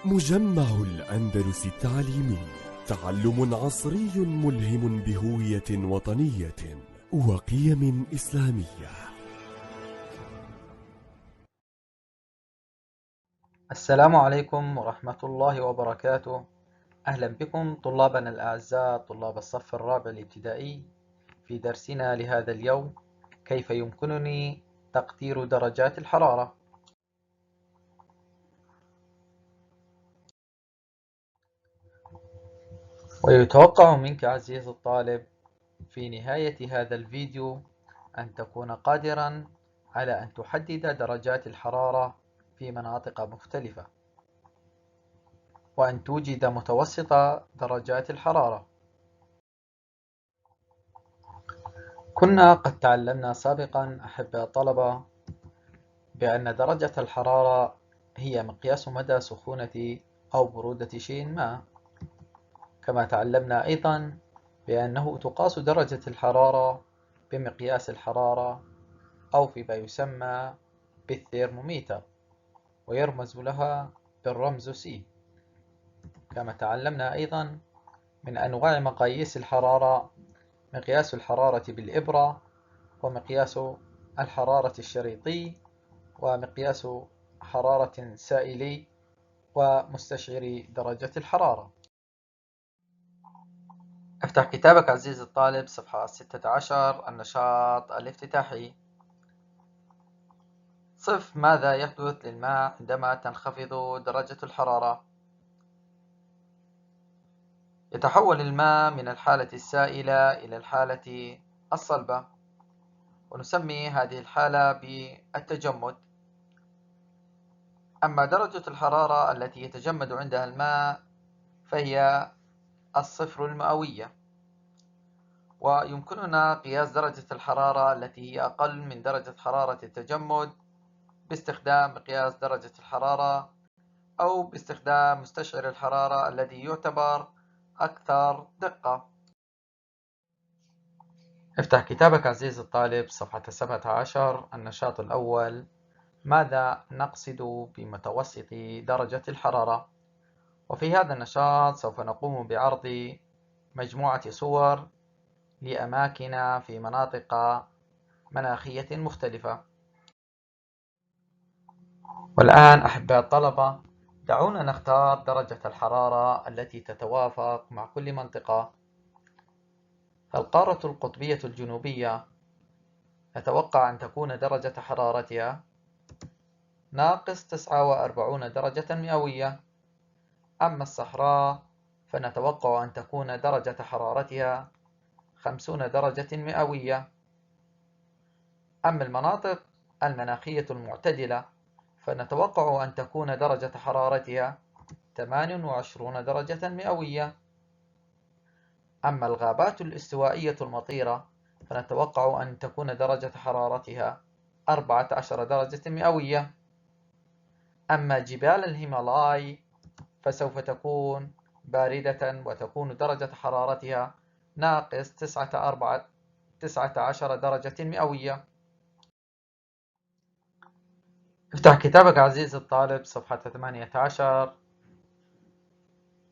مجمع الأندلس التعليمي، تعلم عصري ملهم بهوية وطنية وقيم إسلامية. السلام عليكم ورحمة الله وبركاته. أهلا بكم طلابنا الأعزاء طلاب الصف الرابع الابتدائي في درسنا لهذا اليوم، كيف يمكنني تقدير درجات الحرارة. ويتوقع منك عزيزي الطالب في نهاية هذا الفيديو أن تكون قادرا على أن تحدد درجات الحرارة في مناطق مختلفة، وأن توجد متوسط درجات الحرارة. كنا قد تعلمنا سابقا أحباء الطلبة بأن درجة الحرارة هي مقياس مدى سخونة أو برودة شيء ما، كما تعلمنا أيضا بأنه تقاس درجة الحرارة بمقياس الحرارة أو فيما يسمى بالثيرمومتر، ويرمز لها بالرمز C. كما تعلمنا أيضا من أنواع مقاييس الحرارة مقياس الحرارة بالإبرة، ومقياس الحرارة الشريطي، ومقياس حرارة سائلي، ومستشعر درجة الحرارة. افتح كتابك عزيزي الطالب صفحة 16، النشاط الافتتاحي. صف ماذا يحدث للماء عندما تنخفض درجة الحرارة. يتحول الماء من الحالة السائلة إلى الحالة الصلبة، ونسمي هذه الحالة بالتجمد. أما درجة الحرارة التي يتجمد عندها الماء فهي الصفر المئوية، ويمكننا قياس درجة الحرارة التي هي أقل من درجة حرارة التجمد باستخدام مقياس درجة الحرارة، أو باستخدام مستشعر الحرارة الذي يعتبر أكثر دقة. افتح كتابك عزيزي الطالب صفحة 17، النشاط الأول. ماذا نقصد بمتوسط درجة الحرارة؟ وفي هذا النشاط سوف نقوم بعرض مجموعة صور لأماكن في مناطق مناخية مختلفة. والآن أحباء الطلبة، دعونا نختار درجة الحرارة التي تتوافق مع كل منطقة. القارة القطبية الجنوبية نتوقع أن تكون درجة حرارتها ناقص 49 درجة مئوية. أما الصحراء فنتوقع أن تكون درجة حرارتها 50 درجة مئوية. أما المناطق المناخية المعتدلة فنتوقع أن تكون درجة حرارتها 28 درجة مئوية. أما الغابات الاستوائية المطيرة فنتوقع أن تكون درجة حرارتها 14 درجة مئوية. أما جبال الهيمالاي فسوف تكون باردة وتكون درجة حرارتها ناقص 19 درجة مئوية. افتح كتابك عزيزي الطالب صفحة 18.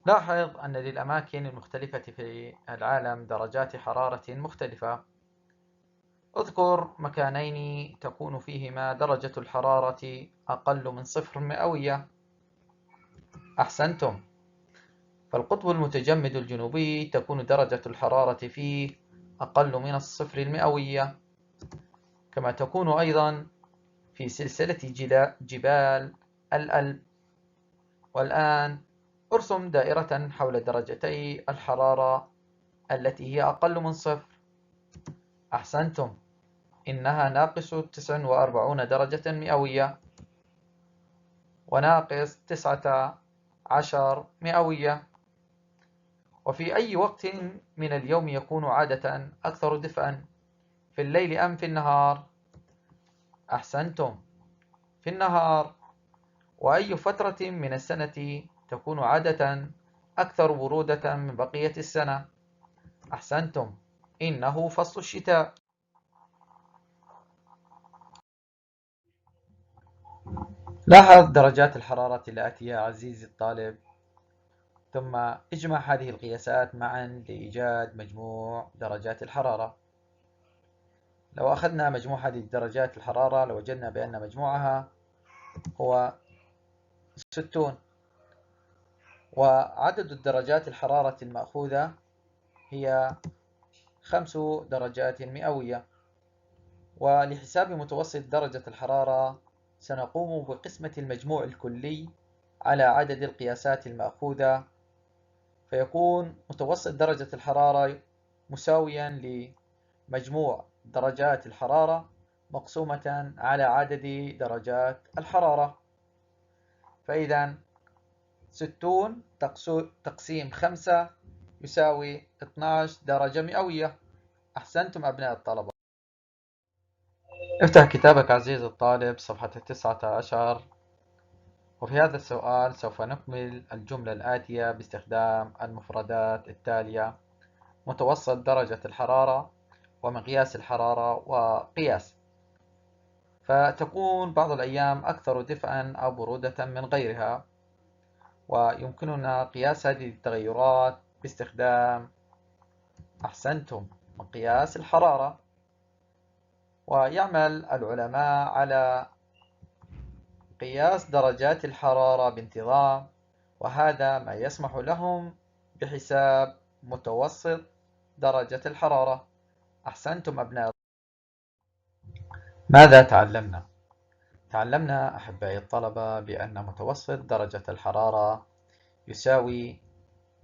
لاحظ أن للأماكن المختلفة في العالم درجات حرارة مختلفة. اذكر مكانين تكون فيهما درجة الحرارة أقل من 0 مئوية. أحسنتم، فالقطب المتجمد الجنوبي تكون درجة الحرارة فيه أقل من 0 المئوية، كما تكون أيضا في سلسلة جبال الألب. والآن ارسم دائرة حول درجتي الحرارة التي هي أقل من 0. أحسنتم، إنها ناقص 49 درجة مئوية وناقص 19 مئوية. وفي أي وقت من اليوم يكون عادة أكثر دفئا، في الليل أم في النهار؟ أحسنتم، في النهار. وأي فترة من السنة تكون عادة أكثر برودة من بقية السنة؟ أحسنتم، إنه فصل الشتاء. لاحظ درجات الحرارة الآتية عزيزي الطالب، ثم اجمع هذه القياسات معا لإيجاد مجموع درجات الحرارة. لو أخذنا مجموع هذه درجات الحرارة لوجدنا بأن مجموعها هو 60، وعدد الدرجات الحرارة المأخوذة هي 5 درجات مئوية. ولحساب متوسط درجة الحرارة سنقوم بقسمة المجموع الكلي على عدد القياسات المأخوذة، فيكون متوسط درجة الحرارة مساويا لمجموع درجات الحرارة مقسومة على عدد درجات الحرارة. فإذا 60 تقسيم 5 يساوي 12 درجة مئوية. أحسنتم أبناء الطلبة. افتح كتابك عزيزي الطالب صفحة 19، وفي هذا السؤال سوف نكمل الجملة الآتية باستخدام المفردات التالية: متوسط درجة الحرارة، ومقياس الحرارة، وقياس. فتكون بعض الأيام أكثر دفئا أو برودة من غيرها، ويمكننا قياس هذه التغيرات باستخدام أحسنتم مقياس الحرارة. ويعمل العلماء على قياس درجات الحرارة بانتظام، وهذا ما يسمح لهم بحساب متوسط درجة الحرارة. أحسنتم أبناء. ماذا تعلمنا؟ تعلمنا أحبائي الطلبة بأن متوسط درجة الحرارة يساوي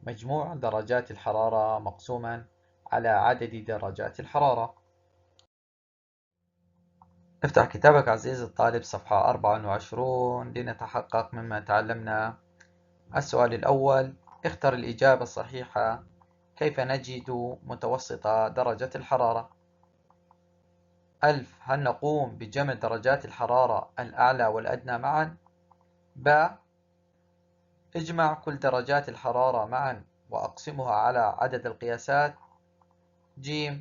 مجموع درجات الحرارة مقسوما على عدد درجات الحرارة. افتح كتابك عزيزي الطالب صفحة 24 لنتحقق مما تعلمنا. السؤال الأول: اختر الإجابة الصحيحة. كيف نجد متوسط درجة الحرارة؟ ألف: هل نقوم بجمع درجات الحرارة الأعلى والأدنى معا؟ ب: اجمع كل درجات الحرارة معا وأقسمها على عدد القياسات. ج: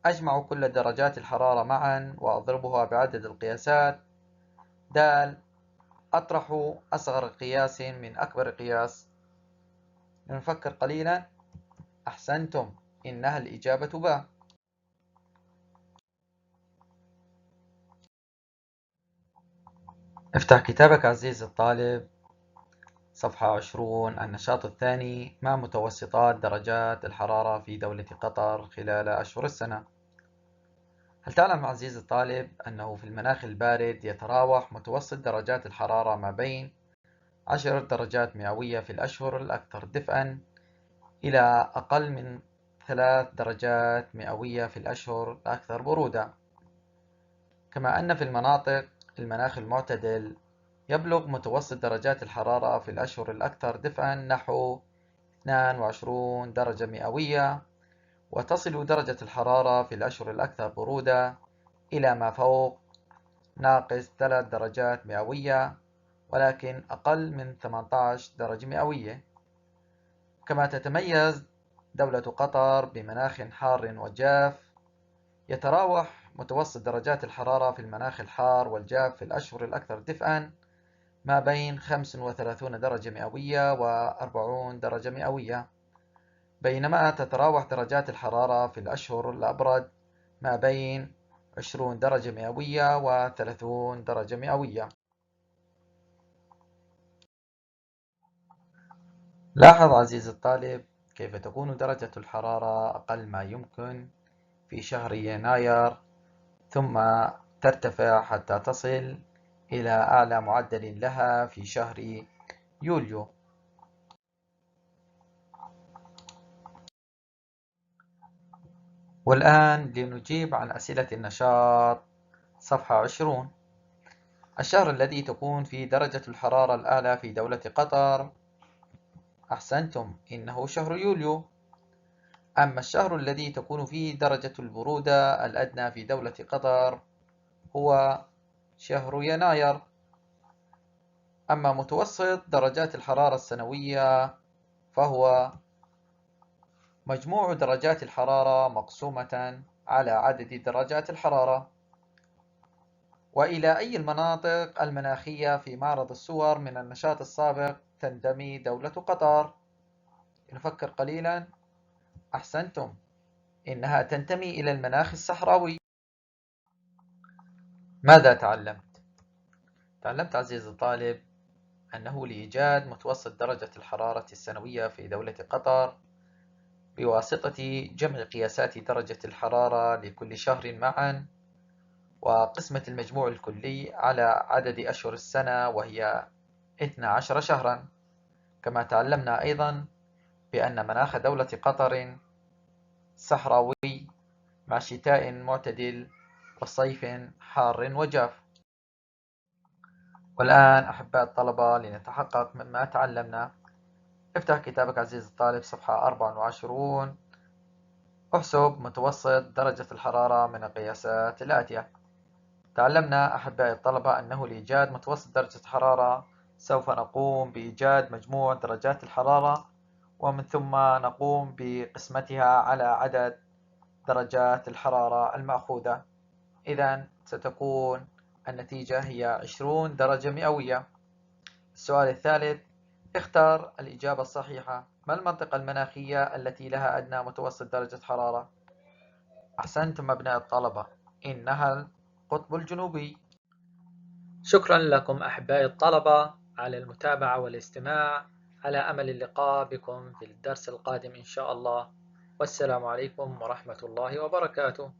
أجمع كل درجات الحرارة معا وأضربها بعدد القياسات. د: أطرح أصغر قياس من أكبر قياس. نفكر قليلا. أحسنتم، إنها الإجابة ب. افتح كتابك عزيزي الطالب صفحة 20. النشاط الثاني: ما متوسطات درجات الحرارة في دولة قطر خلال أشهر السنة؟ هل تعلم عزيزي الطالب أنه في المناخ البارد يتراوح متوسط درجات الحرارة ما بين 10 درجات مئوية في الأشهر الأكثر دفئا إلى أقل من 3 درجات مئوية في الأشهر الأكثر برودة، كما أن في المناخ المعتدل يبلغ متوسط درجات الحرارة في الأشهر الأكثر دفئا نحو 22 درجة مئوية، وتصل درجة الحرارة في الأشهر الأكثر برودة إلى ما فوق ناقص 3 درجات مئوية، ولكن أقل من 18 درجة مئوية. كما تتميز دولة قطر بمناخ حار وجاف، يتراوح متوسط درجات الحرارة في المناخ الحار والجاف في الأشهر الأكثر دفئا ما بين 35 درجة مئوية و40 درجة مئوية، بينما تتراوح درجات الحرارة في الأشهر الأبرد ما بين 20 درجة مئوية و30 درجة مئوية. لاحظ عزيزي الطالب كيف تكون درجة الحرارة أقل ما يمكن في شهر يناير، ثم ترتفع حتى تصل إلى أعلى معدل لها في شهر يوليو. والآن لنجيب عن أسئلة النشاط صفحة 20. الشهر الذي تكون فيه درجة الحرارة الأعلى في دولة قطر؟ أحسنتم، إنه شهر يوليو. أما الشهر الذي تكون فيه درجة البرودة الأدنى في دولة قطر هو شهر يناير. أما متوسط درجات الحرارة السنوية فهو مجموع درجات الحرارة مقسومة على عدد درجات الحرارة. وإلى أي المناطق المناخية في معرض الصور من النشاط السابق تنتمي دولة قطر؟ نفكر قليلا. أحسنتم، إنها تنتمي إلى المناخ الصحراوي. ماذا تعلمت؟ تعلمت عزيزي الطالب أنه لإيجاد متوسط درجة الحرارة السنوية في دولة قطر بواسطة جمع قياسات درجة الحرارة لكل شهر معا وقسمة المجموع الكلي على عدد أشهر السنة وهي 12 شهرا. كما تعلمنا أيضا بأن مناخ دولة قطر صحراوي مع شتاء معتدل وصيف حار وجاف. والآن أحباء الطلبة لنتحقق مما تعلمنا، افتح كتابك عزيزي الطالب صفحة 24. احسب متوسط درجة الحرارة من القياسات الآتية. تعلمنا أحباء الطلبة أنه لإيجاد متوسط درجة الحرارة سوف نقوم بإيجاد مجموع درجات الحرارة ومن ثم نقوم بقسمتها على عدد درجات الحرارة المأخوذة. إذن ستكون النتيجة هي 20 درجة مئوية. السؤال الثالث، اختر الإجابة الصحيحة. ما المنطقة المناخية التي لها أدنى متوسط درجة حرارة؟ أحسنتم أبناء الطلبة، إنها القطب الجنوبي. شكرا لكم أحبائي الطلبة على المتابعة والاستماع، على أمل اللقاء بكم في الدرس القادم إن شاء الله، والسلام عليكم ورحمة الله وبركاته.